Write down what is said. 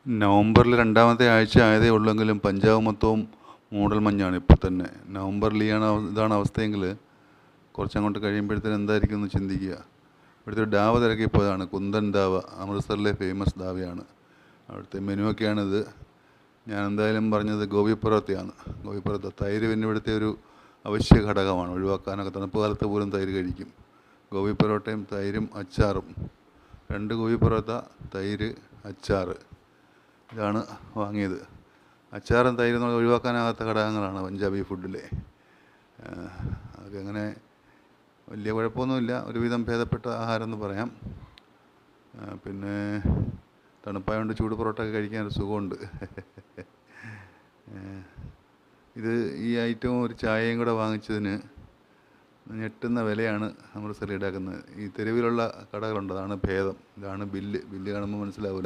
നവംബറിൽ രണ്ടാമത്തെ ആഴ്ച ആയതേ ഉള്ളെങ്കിലും പഞ്ചാബ് മൊത്തവും മൂടൽമഞ്ഞാണ് ഇപ്പോൾ തന്നെ. നവംബറിൽ ഇതാണ് അവസ്ഥയെങ്കിൽ കുറച്ചങ്ങോട്ട് കഴിയുമ്പോഴത്തേന് എന്തായിരിക്കും എന്ന് ചിന്തിക്കുക. ഇവിടുത്തെ ഒരു ധാവ തിരക്കിപ്പോയതാണ്, കുന്ദൻ ധാവ, അമൃത്സറിലെ ഫേമസ് ധാവയാണ്. അവിടുത്തെ മെനുവൊക്കെയാണിത്. ഞാൻ എന്തായാലും പറഞ്ഞത് ഗോബി പൊറോത്തയാണ്. ഗോബി പൊറോത്ത തൈര് പിന്നെ ഇവിടുത്തെ ഒരു അവശ്യ ഘടകമാണ്, ഒഴിവാക്കാനൊക്കെ. തണുപ്പ് കാലത്ത് പോലും തൈര് കഴിക്കും. ഗോബി പൊറോട്ടയും തൈരും അച്ചാറും. 2 ഗോബി പൊറോത്ത, തൈര്, അച്ചാറ്, ഇതാണ് വാങ്ങിയത്. അച്ചാറും തൈരും നമ്മൾ ഒഴിവാക്കാനാകാത്ത ഘടകങ്ങളാണ് പഞ്ചാബി ഫുഡിലെ. അതൊക്കെ അങ്ങനെ വലിയ കുഴപ്പമൊന്നുമില്ല, ഒരുവിധം ഭേദപ്പെട്ട ആഹാരം എന്ന് പറയാം. പിന്നെ തണുപ്പായതുകൊണ്ട് ചൂട് പൊറോട്ട ഒക്കെ കഴിക്കാൻ ഒരു സുഖമുണ്ട്. ഈ ഐറ്റവും ഒരു ചായയും കൂടെ വാങ്ങിച്ചതിന് ഞെട്ടുന്ന വിലയാണ് അമൃത്സറിൽ ഈടാക്കുന്നത്. ഈ തെരുവിലുള്ള കടകളുണ്ട്, അതാണ് ഭേദം. ഇതാണ് ബില്ല് കാണുമ്പോൾ മനസ്സിലാവില്ല.